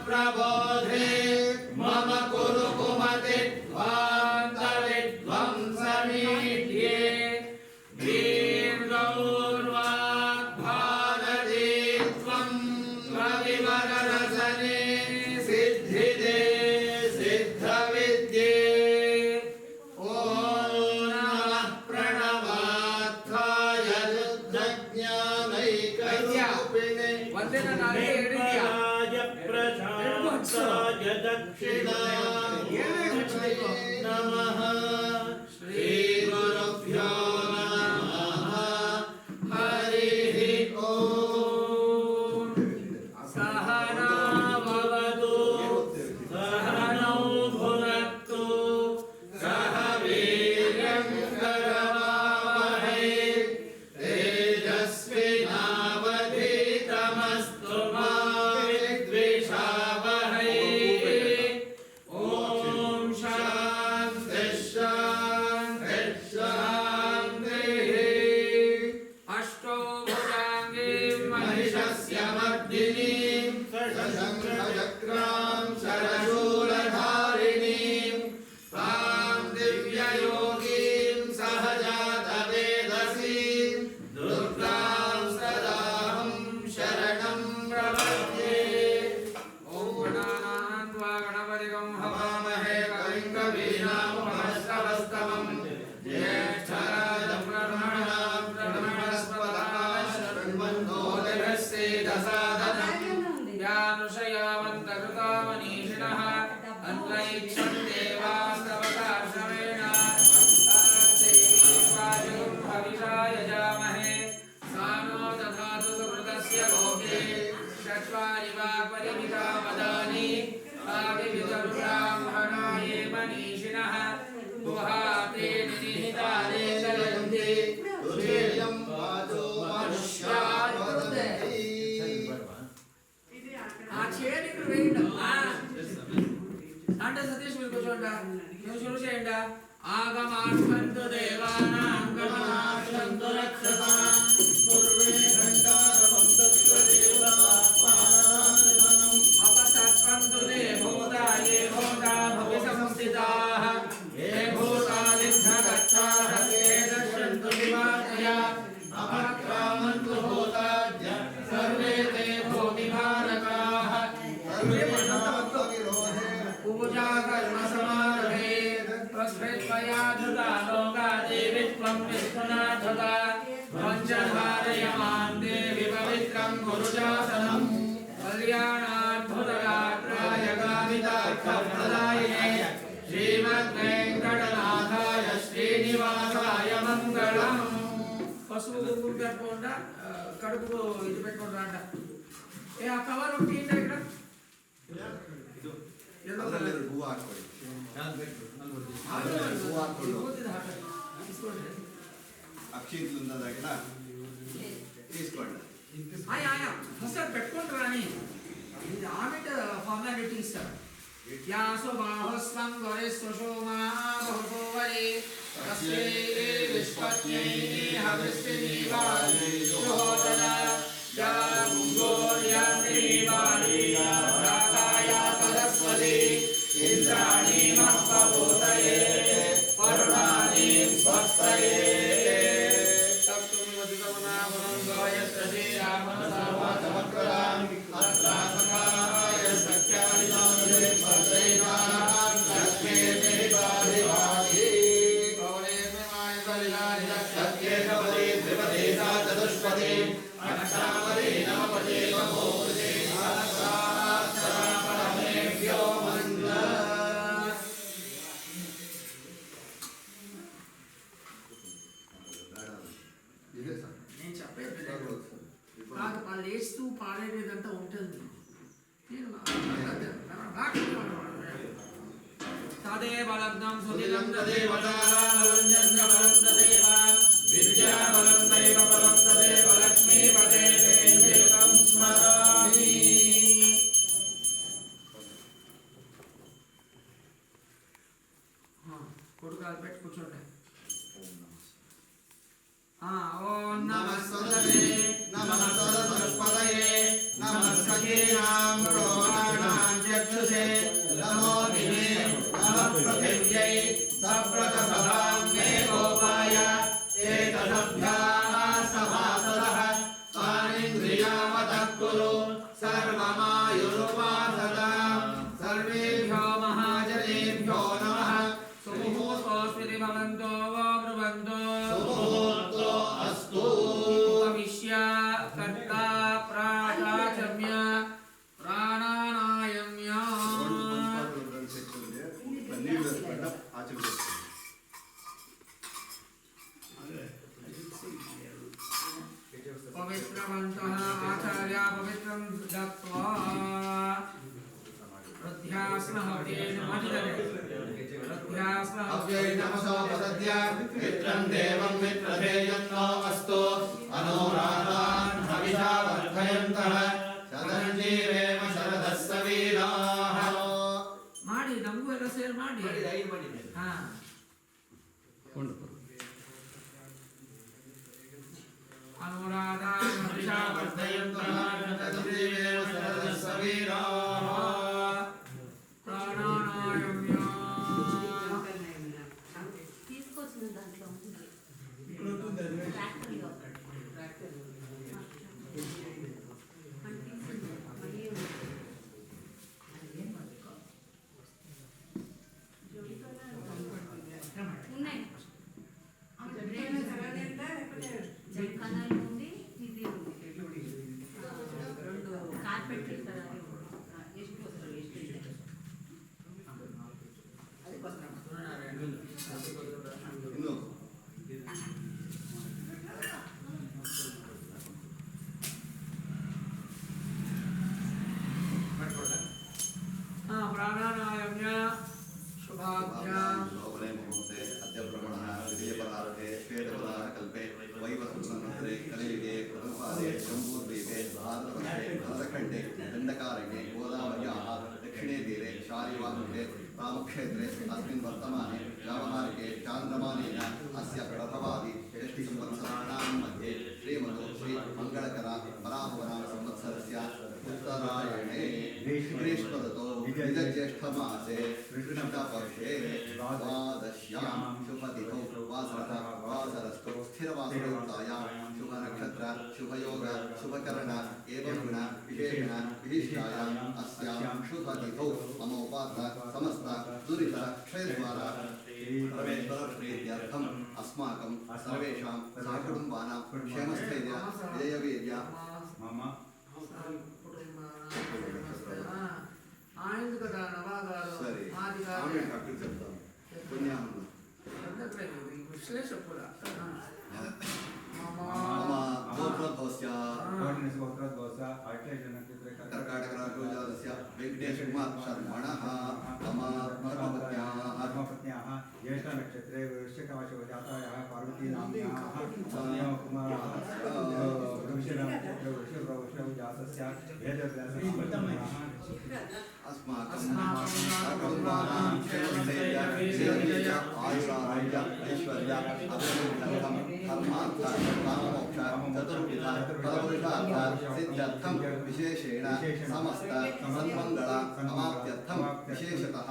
प्रबोधे मम कुरु कुमति ध्वान्तविध्वंसमीढ्ये वीर्गौर्वाग्भारती त्वं रविवररसने सिद्धिदे सिद्धविद्ये ॐ नमः प्रणवार्थाय रुद्रज्ञानैकरूपिणे वन्दनाय प्रजापताय दक्षिणाय नमः श्रीगुरुभ्यो नमः हरिः ॐ सहना भवतु सहनौ भुनक्तु सह वीर्यं करवावहै तेजस्विनावधीतमस्तु मा विद्विषावहै ॐ शान्तिः शान्तिः शान्तिः अष्टौ भुजाङ्गीं महिषस्य मर्दिनीं शशङ्खचक्रां शरशूलधारिणीं तां दिव्ययोगीं सहजातवेदसीं दुर्गां सदाहं शरणं प्रपद्ये ॐ गणानान्त्वा गणपतिगं हवामहे कविं कवीनामुपमश्रवस्तमं ज्येष्ठराजं ब्रह्मणां ब्रह्मणस्पदाय शृण्वन्नोतिभिस्सेदसादनं यानुषयावन्तकृतामनीषिणः अन्वैच्छन् देवास्तवतार्षवेण तान्तेवायुं हविषा यजामहे सानो दधातु सुकृतस्य लोके चत्वारि वा परिमिता वदानि आदिविदरुब्राह्मणाये मनीषिणः गुहाते निहितानि चलन्ति तुजेयं वाचो मनुष्याय वदन्ति ఆ చేయండి ఇక్కడ వేయండి అంటే సతీష్ మీరు కూర్చోండి మీరు షురు చేయండి ఆగమాస్కంతు దేవానాం గమనాస్కంతు రక్షసాం పూర్వే ఘంటారవం తత్వదేవాత్మానం అపతత్కంతు they భూతా A భూతా భవి సంస్థితాః A భూతా లింగగచ్ఛాః A దర్శन्तు దివాకయా అపక్రామంతు భూతాద్య survey తే భూమిభారకాః पूजा कर्म समारभे प्रस्फेत्वया धृता लोका देवी त्वं विष्णुनाथता पञ्चधारयमां देवी पवित्रं गुरुजासनं कल्याणाद्भुतगात्राय कामितार्थप्रदायिने श्रीमद्वेङ्कटनाथाय श्रीनिवासाय मङ्गलम् పసుపు కుంకుమ పెట్టుకోండి కడుపుకు ఇది పెట్టుకోండి అంట ఏ ఆ కవర్ ఒకటి ఇక్కడ అక్షింతలు ఉన్న దగ్గర తీసుకోండి ఫస్ట్ పెట్టుకుంటారా అని ఇది ఆమెట్ ఫార్మాలిటీ ఇస్తారు యాసో బాహస్వం వరే సుషోమా బహుతో వరే తస్యై విష్పత్యై హవిస్సిని వారి శోదన యా ముంగోర్యా శ్రీవారి రాకాయా సరస్వతి ఇంద్రాణి మహ్పభూతయే పరుణాని స్వస్తయే తత్తుమి వదితమనామనం గాయత్ర శ్రీరామన సర్వతమక్రాం అత్రాసకాయ సఖ్యాని నామదే భద్రైనాం లక్ష్మీతే పారివాహి గౌరేర్మిమాయ బలిలాని సత్యేకపదే త్రిపదే సా చతుష్పదే అక్షామదే నమపదే మహోదే సహస్రాక్షరాపరమేభ్యో మంగళ నేను చెప్పేది కాదు వాళ్ళు లేస్తూ పాడేదంతా ఉంటుంది తదేవ లగ్నం సుదిలం తదేవ తారాబలం చంద్రబలం తదేవ విద్యాబలం దైవ బలం తదేవ లక్ష్మీపదే దేవం స్మరామి కొడుకాలు పెట్టి కూర్చోండి ఓం నమస్తే నమః సరస్వతయే నమః సఖీనాం ప్రోణానాం सप्रतसभां मे गोपाय एकसभ्याः सभासदः तानीन्द्रियावतः कुरु सर्वमायुरुपासदां सर्वेभ्यो महाजनेभ्यो नमः सुमुहूर्तोऽस्मिति भवन्तो वो ब्रुवन्तो सुमुहूर्तो अस्तु उपविश्य कर्ता प्राचाचम्य प्राणानायम्य पवित्रवन्तः आचार्या पवित्रं दत्त्वा प्रध्यास्नहव्येन अव्यय नमसोपसद्य मित्रं देवं मित्रधेयं नो अस्तु अनोराधान् हविषा वर्धयन्तः शतञ्जीवेम शरदः सवीराः ಮಾಡಿ ನಮಗೂ ಎಲ್ಲ ಸೇರ್ ಮಾಡಿ ಹಾ ಅನುರಾಧಾನ್ ಹವಿಷಾ ವರ್ಧಯन्तಃ शतञ्जीवेम शरदः सवीराः ಪ್ರಾಣಾನಾಯಮ್ಯ తీసుకొచ్చిన దాంట్లో ఉన్నాయి జంకానాలు ఉంది ఇది ఉంది రెండు కార్పెట్ ఇస్తారు ಎಷ್ಟು వస్తారు ಎಷ್ಟು ಇದೆ ಇನ್ನು ಪ್ರಾಣಾನಾಯಮ್ಯ ಶುಭಾಭ್ಯಾಂ शोभने मुहूर्ते अद्य ब्रह्मणः विजयपरार्थे श्वेतपराकल्पे वैवस्वतन्त्रे कलियुगे प्रथमपादे जम्बूद्वीपे भाद्रपदे भरतखण्डे दण्डकारण्ये गोदावर्याः दक्षिणे तीरे शालिवाहने रामक्षेत्रे अस्मिन् वर्तमाने व्यावहारिके चान्द्रमानेन अस्य प्रथमादि षष्टिसंवत्सराणां मध्ये श्रीमतो श्री मङ्गलकर वराहवराम संवत्सरस्य उत्तरायणे ग्रीष्मऋतौ मिथज्येष्ठमासे कृष्णपक्षे द्वादश्यां शुभतिथौ वासरः वासरस्तु स्थिरवासरयुक्तायां शुभनक्षत्र शुभयोग शुभकरण एवं गुण विशेषण विशिष्टायाम् अस्यां शुभतिथौ मम उपात्त समस्त दुरित क्षयद्वारा प्रवेशप्रीत्यर्थम् अस्माकं सर्वेषां सहकुटुम्बानां क्षेमस्थैर्य विजयवीर्य मम ఆయింది కదా నవాగారు సరే మాదిగారు ఆమె అక్కడ చెప్తాం పుణ్యాహం విశ్లేష కూడా मम गोत्रध्वस्य गोत्रध्वस्य कर्काटकराज्यस्य वेङ्कटेशकुमार शर्मणः मम धर्मपत्न्याः ज्येष्ठनक्षत्रे वृश्चिकमासजातायाः पार्वतीनाम्न्याः कुमारः वृषभजातस्य वेदव्यासः अस्माकं कुटुम्बानां क्षेमस्थैर्य विजय आयुरारोग्य ऐश्वर्य अभिवृद्ध्यर्थं धर्मार्थ काममोक्ष चतुर्विध फलपुरुषार्थ सिद्ध्यर्थं विशेषेण समस्त सन्मङ्गल समाप्त्यर्थं विशेषतः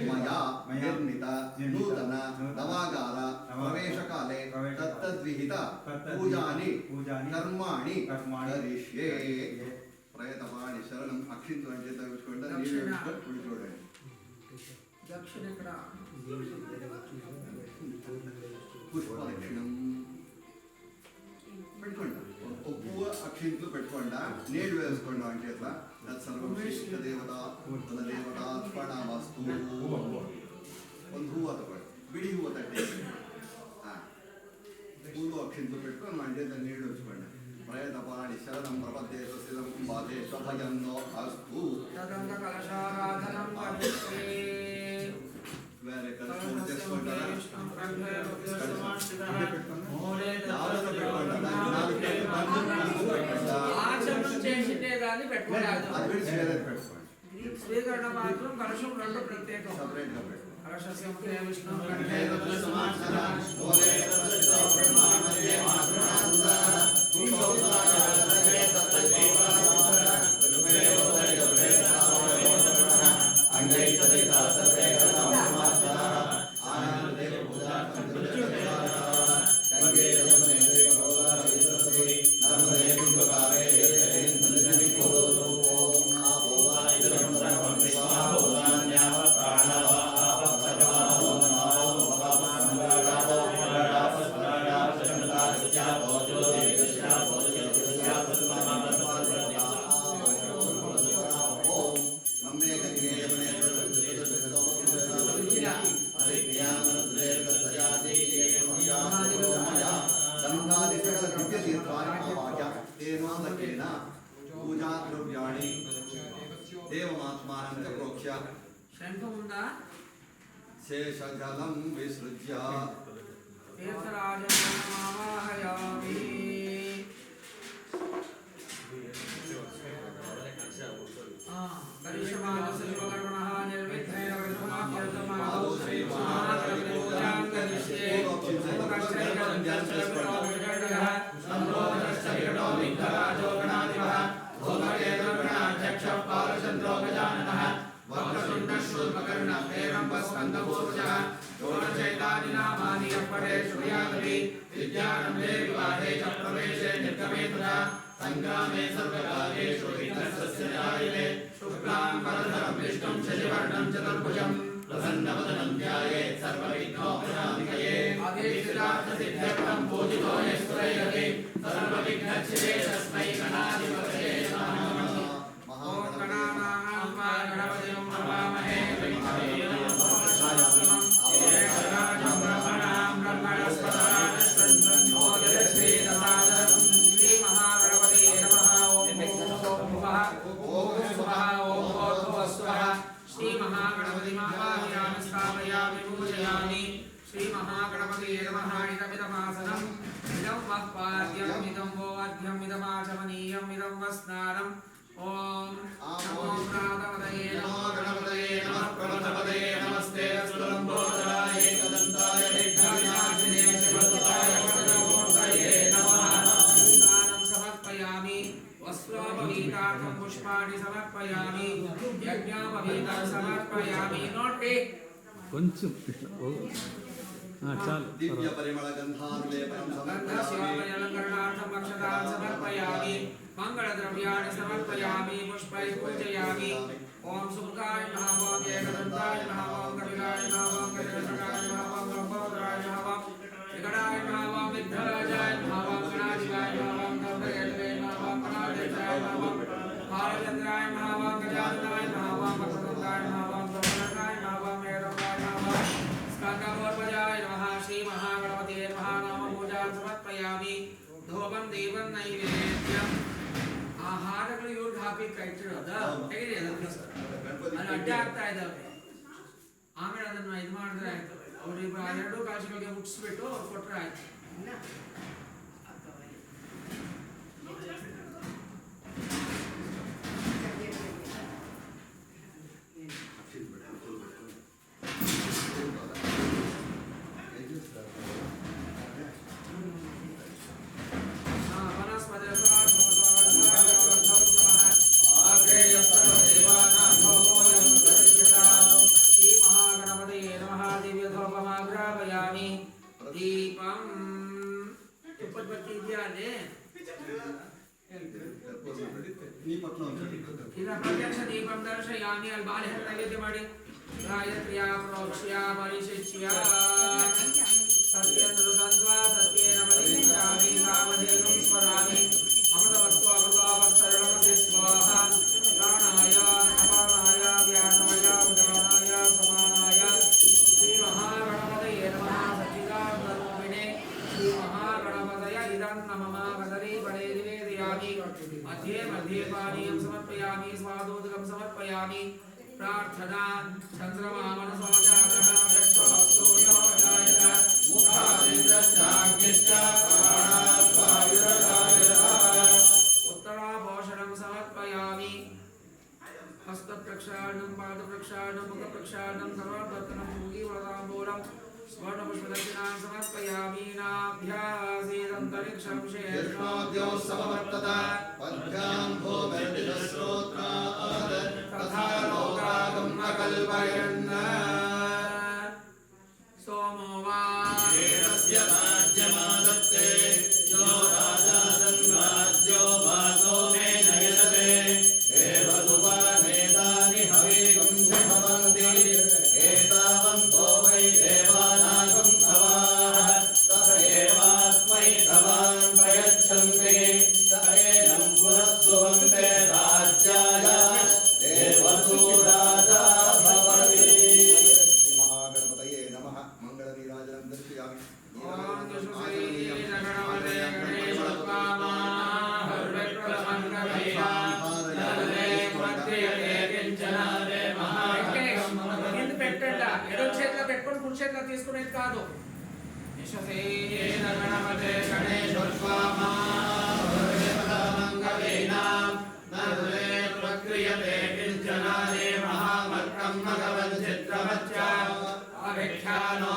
मया निर्मित नूतन नवागार प्रवेशकाले तत्तद्विहित पूजानि कर्माणि करिष्ये प्रयतमानि शरणं अक्षिंतु అంటే తగ్గించుకుంటా నీళ్ళు వేసుకొని కుడి చూడండి దక్షిణ ఇక్కడ పుష్పదక్షిణం పెట్టుకోండి పువ్వు అక్షింతలు పెట్టుకోండి నీళ్ళు వేసుకోండి అంటే ఇట్లా తత్సర్వం దేవత కుల దేవత అర్పణమస్తు ಒಂದು ಹೂವು ತಗೊಳ್ಳಿ ಬಿಡಿ ಹೂವು ತಟ್ಟೆ ಹೂವು ಅಕ್ಷಿಂತಲು పెట్టుకొని అంటే నీళ్ళు వేసుకోండి प्रयतपाणि शरणं प्रपद्ये स्वस्तिदं कुम्भाते स्वभयं नो अस्तु తదంగ కలశారాధనం కరిష్యే వేరే కలశం చేసుకుంటారా ఆచరణ చేసితే గాని పెట్టకూడదు అది విడిచి వేరే పెట్టుకోండి స్వీకరణ మాత్రం కలశం రెండు ప్రత్యేకం సపరేట్గా పెట్టుకోండి కలశస్య ముఖే విష్ణు కంఠే కంఠే రుద్రసమాసన మూలే తపస్వితో బ్రహ్మామధ్యే మాతృనాంద భూషోదాయ సగరే తత్తద్దేవాసన రుపే ఓదయ రుపే రామోయ అంగై సదితా సర్వే గణామాసన ఆనందే शङ्खमात्मानं च प्रोक्ष्य शंखम उंदा शेषजलं विसृज्य तीर्थराजमावाहयामि करिष्यमाणस्य शिवकर्मणः निर्विघ्नेन वैष्णवाख्यर्थमादौ श्रीमहागणपतिपूजां करिष्ये भूतकश्चैकदन्तश्चैकटोमिकटयः सम्भोधश्चैकटो विघ्नराजो गणाधिपः भूमकेतुर्गणाध्यक्षः पालचन्द्रो गजाननः वक्रतुण्डः शूर्पकर्णः हेरम्बस्कन्दपूर्वजः षोडशैतानि नामानि यः श्रुयामि विद्यारम्भे विवाहे च प्रवेशे निर्गमे तथा संग्रामे सर्वकार्येषु विघ्नस्य न्यायिने शुक्लां वरदं विष्णुं शशिवर्णं चतुर्भुजं प्रसन्नवदनं ध्यायेत् सर्वविघ्नोपशान्तये अभीष्टार्थसिद्ध्यर्थं पूजितो यस्त्रैरपि सर्वविघ्नच्छिदे तस्मै गणाधिपतये नमः। ॐ गणानां वा गणपतिं नमामहे श्री महागणपति नमः इदमिदमासनम् इदं वः पाद्यम् इदं वो अर्घ्यम् इदमाचमनीयम् इदं वस्नानम् ॐ नमो गणपतये नमो गणपतये नमः प्रमथपतये नमस्ते अस्तु लम्बोदराय एकदन्ताय विघ्नविनाशिने शिवसुताय वरदमूर्तये नमः। स्नानं समर्पयामि वस्त्रोपवीतार्थं पुष्पाणि समर्पयामि यज्ञोपवीतं समर्पयामि नोट కొంచెం చాలు दिव्य परिमल गंधानुलेपनं समर्पयामि अलंकरणार्थं अक्षतां समर्पयामि मंगलद्रव्याणि समर्पयामि पुष्पैः पूजयामि ओम सुमुखाय नमः ओम एकदन्ताय नमः ओम कपिलाय नमः ओम गजकर्णकाय नमः ओम लंबोदराय नमः ओम विकटाय नमः ओम विघ्नराजाय नमः ओम गणाधिपाय नमः ओम गणपतये नमः ओम गणाध्यक्षाय नमः ओम बालचन्द्राय नमः ओम गजाननाय नमः ओम वक्रतुण्डाय नमः ओम गणपतये नमः ओम हेरम्बाय नमः ओम स्कन्दपूर्वजाय नमः श्री महागणपतये नमः नाम पूजां समर्पयामि धूपं दीपं नैवेद्यम् ಆಹಾರಗಳು ಇವ್ರಿಗೆ ಹಾಕ್ಲಿಕ್ಕೆ ಇಟ್ಟಿರೋದ ತೆಗೀರಿ ಅದನ್ನ ಅಲ್ಲಿ ಅಡ್ಡ ಆಗ್ತಾ ಇದ್ದಾವೆ ಆಮೇಲೆ ಅದನ್ನ ಇದು ಮಾಡಿದ್ರೆ ಆಯ್ತು ಅವ್ರಿಗೆ ಎರಡೂ ಕಾಶಿಗಳಿಗೆ ಮುಟ್ಟಿಸ್ಬಿಟ್ಟು ಅವ್ರು ಕೊಟ್ರೆ ಆಯ್ತು प्रत्यक्ष दीपं दर्शयामि अलबाले नैवेद्य ಮಾಡಿ गायत्र्या प्रोक्ष्या परिशिष्या सत्यनुरुदन्त्वा सत्येन परिशिष्यामि कामधेनुं स्मरामि अमृतवस्तु अमृतावस्तरणमसि स्वाहा प्राणाय अपानाय व्यानाय उदानाय समानाय श्री महागणपतये नमः सच्चिदानन्दरूपिणे श्री महागणपतय इदं नमः वदने पडे निवेदयामि मध्ये मध्ये पानीयं समर्पयामि स्वादोदकं समर्पयामि प्रार्थना चन्द्रमा मनसो जातः दक्षो सूर्योदयः मुखादिन्द्रश्चाग्निश्च प्राणात् वायुरजायतः उत्तराभूषणं समर्पयामि हस्तप्रक्षालनं पादप्रक्षालनं मुखप्रक्षालनं सर्वप्रथमं मुखीवरताम्बूलं स्वर्णपुष्पदक्षिणां समर्पयामि नाभ्यासीदन्तरिक्षं शेषोद्योः समवर्तत पद्भ्यां भूमिर्दिशश्रोत्रात् तथा लोकागं न कल्पयन् सोमो वा येनस्य राज्यमादत्ते यो राजा सन्राज्यो वासो मे नयते देवसुपरमेधानि हविगुं भवन्ति एतावन्तो वै देवानागं सवाः तथैवास्मै सवान् प्रयच्छन्ति तथैनं पुनस्सुवन्ते राज्याय देवसूराजा भवति। महागणपतये नमः मङ्गलनीराजनं दर्शयामि गणेश ఎడమ చేతిలో పెట్టుకొని కుడి చేతిలో తీసుకునేది కాదు. విశ్వసేన గణపతే గణేశోత్సవమా మంగళేనాం నరులే ప్రక్రియతే కించనాదే మహామత్రం భగవన్ చిత్రవచ్చ అవిఖ్యానో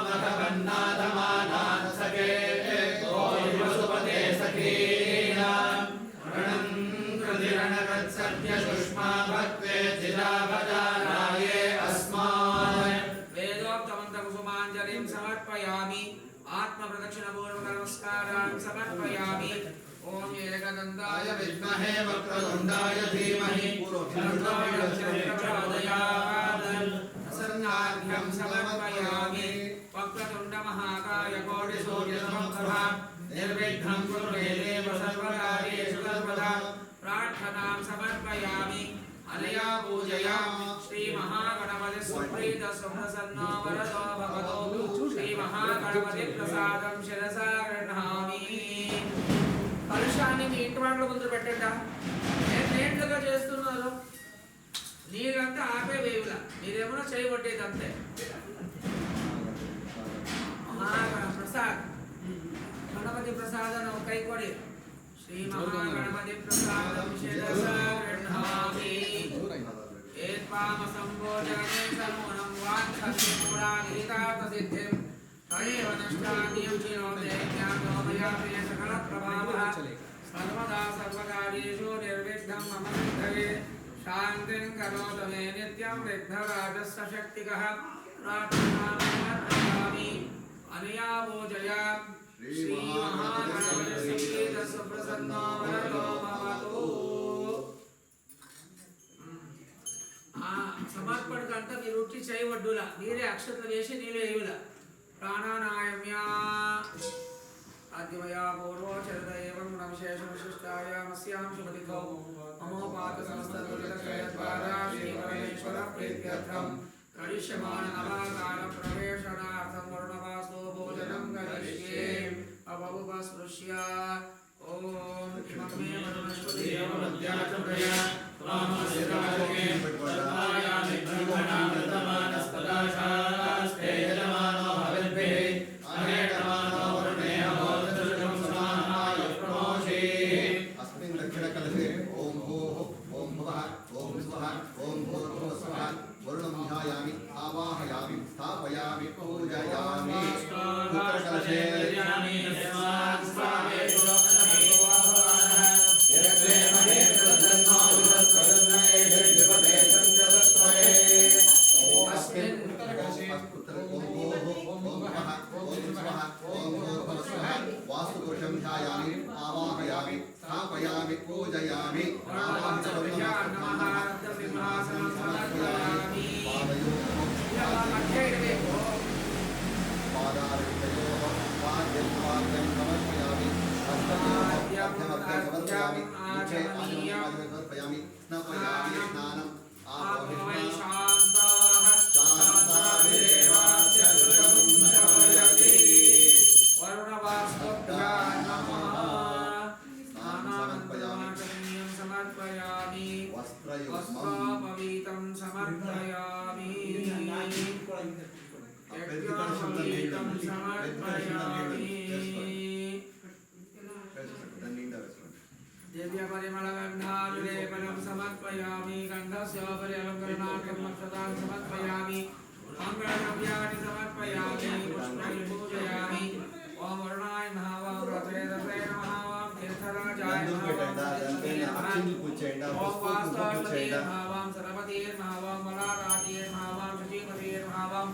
మగవన్నాథమానాత్ సకే ఓం వసుపతే సఖీనాం రణం కృతిరణగత్ సత్య సుష్మా భక్తే చిరాభజానాయే అస్మాన్ వేదోక్తమంత కుసుమాంజలిం సమర్పయామి ఆత్మ ప్రదక్షిణ పూర్వక నమస్కారాన్ సమర్పయామి. ఓం ఏకదంతాయ విద్మహే వక్రతుండాయ ధీమహి తన్నో ప్రచోదయాత్. ప్రసన్నార్ఘ్యం సమర్పయామి వక్రతుండ మహాకాయ కోటి సూర్య సమప్రభ నిర్విఘ్నం కురు మే దేవ సర్వకార్యేషు సర్వదా. ప్రార్థనాం సమర్పయామి అనయా పూజయా శ్రీ మహాగణపతి సుప్రీత సుప్రసన్నో వరదో భవతో. శ్రీ మహాగణపతి ప్రసాదం శిరసా గృహామి. కలుషాన్ని మీ ఇంటి వాళ్ళ ముందు పెట్టండి. నేట్లుగా చేస్తున్నారు, నీరంతా ఆపే వేవుల, మీరేమన్నా చేయబట్టేది అంతే. ప్రసాద్ గణపతి ప్రసాదం కై కొడి శ్రీ మహాగణపతి ప్రసాదం శిరసా గృహామి. ఏత్వామ సంబోధనే సమూనం వాంఛసి పురాణీతార్థ సిద్ధిం తయేవ నష్టాన్యం చినోదే జ్ఞానో మయా ప్రియ సకల ప్రభావః సర్వదా సర్వకార్యేషు నిర్విఘ్నం మమ సిద్ధయే. శాంతిం కరోతు మే నిత్యం విఘ్నరాజస్య శక్తికః. ప్రార్థనాం సమర్పయామి అనయా పూజయా శ్రీ మహాగణపతి సుప్రీత సుప్రసన్నో వరదో భవతు. సమర్పణకంతా మీరు ఉట్టి చేయవడ్డులా, మీరే అక్షతలు వేసి నీళ్ళు వేయుల. ప్రాణానాయమ్యా ఆద్యమయా పూర్వోచరిత ఏవం గుణవిశేష విశిష్టాయామస్యాం శుభదికౌ మమోపాత సమస్తద్వారా శ్రీ పరమేశ్వర ప్రీత్యర్థం కరిష్యమాణ నవాకార ప్రవేశనార్థం వరుణవాసో భోజనం కరిష్యే అవవుపస్పృశ్య. ఓం మే వరుణస్పతి దేవమధ్యాచమయ రామశిరాజకే పద్మాయామి బ్రహ్మణామృతమానస్తదాశాస్తే యజమానో భవిద్భిః అనేటమానో వరుణేహోదృశం సమానాయ ప్రమోషే. अस्मिन् दक्षिणकलशे ओम भूः ओम भुवः ओम स्वः ओम भूर्भुवस्वः वरुणं ध्यायामि आवाहयामि स्थापयामि पूजयामि. उत्तरकलशे वास्तुपुरुषं ध्यायामि आवाहयामि स्थापयामि पूजयामि. पादारविन्दयोः पाद्यं पाद्यं समर्पयामि. हस्तयोः समर्पयामि. मुखे आचमनीयं समर्पयामि. स्नापयामि स्नानम् आवाहयामि. వస్త్రపవితం సమర్పయామి. యజ్ఞోపవీతం సమర్పయామి. దివ్య పరిమళ గంధానులేపనం సమర్పయామి. గంధస్యోపరి అలంకరణార్థం అక్షతాన్ సమర్పయామి. మంగళద్రవ్యాన్ని సమర్పయామి. పుష్పైః పూజయామి. ఓం వరుణాయ నమః ఓం రథేదసే నమః ఓం తీర్థరాజాయ నమః ఓం వాస్తావతే నమః ఓం సరపతే నమః ఓం బలారాతే నమః ఓం శచీపతే నమః ఓం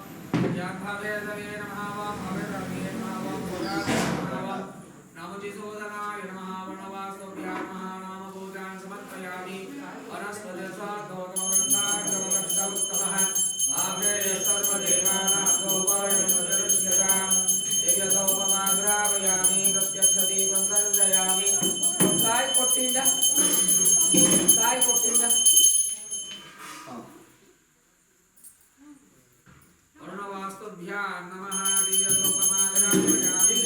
జాహ్నవేదవే నమః ఓం భవేదవే నమః ఓం పురాణే నమః ఓం నమోజిసోదనాయ నమః వనవాసోభ్యాయ నమః నామ పూజాన్ సమర్పయామి. వనస్పతిసాధోగోరంధాఢోగస్తవః ఆభ్రేయ సర్వదేవానాం గోపాయం సదృశ్యతాం యజథోపమాగ్రావయామి. ప్రత్యక్ష దీపం సంజయామి. కాయ కొట్టిందా, కాయ కొట్టిందా. వరుణవాస్తుభ్యాం నమః. దివ్యధూపమాగ్రావయామి.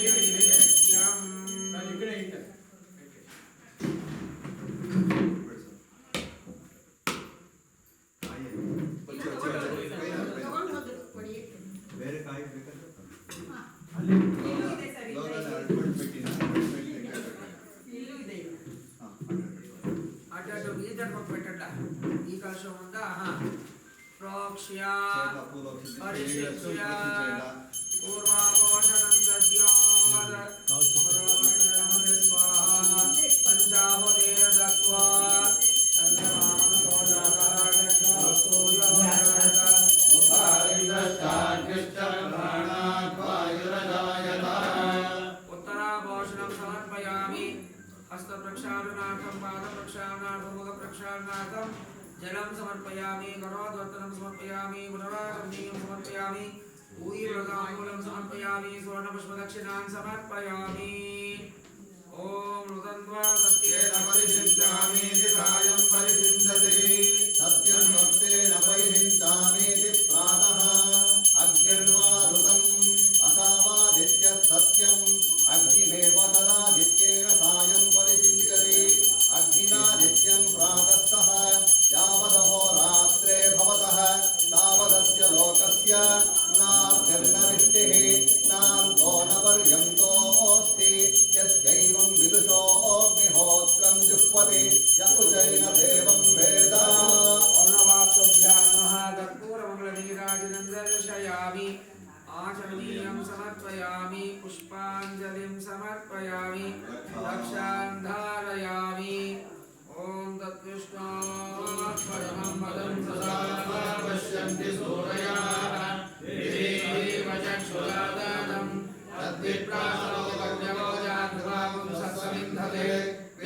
నైవేద్యం पूर्वामोक्ष्य परिशिष्य पूर्वामोषणं दद्यात् पुरोगणमते स्वाहा पञ्चाहुतिर्दत्त्वा उत्तराभूषणं समर्पयामि हस्तप्रक्षालनार्थं पादप्रक्षालनार्थं मुखप्रक्षालनार्थं जलं समर्पयामि करोद्वर्तनं समर्पयामि गुणराजनीयं समर्पयामि ऊयीव्रताङ्गुलं समर्पयामि सुवर्णपुष्पदक्षिणान् समर्पयामि ॐ ऋतन्वा सत्येन परिशिञ्चामीति सायं परिशिञ्चति सत्यं भक्तेन परिशिञ्चामीति प्रातः अग्निर्वा ऋतम् असावादित्यः सत्यम् अग्निमेव तदादित्येन सायं परिशिञ्चति अग्निना नित्यं प्रातस्तः यावदहोरात्रे भवतः तावदस्य लोकस्य नार्तिर्नरिष्टिः नान्तो न पर्यन्तोऽस्ति यस्यैवं विदुषोऽग्निहोत्रं जुह्वति य उचैन देवं वेद अर्णवास्तुभ्यां नमः कर्पूरमङ्गलनीराजनं दर्शयामि आचमनीयं समर्पयामि पुष्पाञ्जलिं समर्पयामि रक्षां धारयामि ॐ तत्कृष्णात् परमं पदं सदा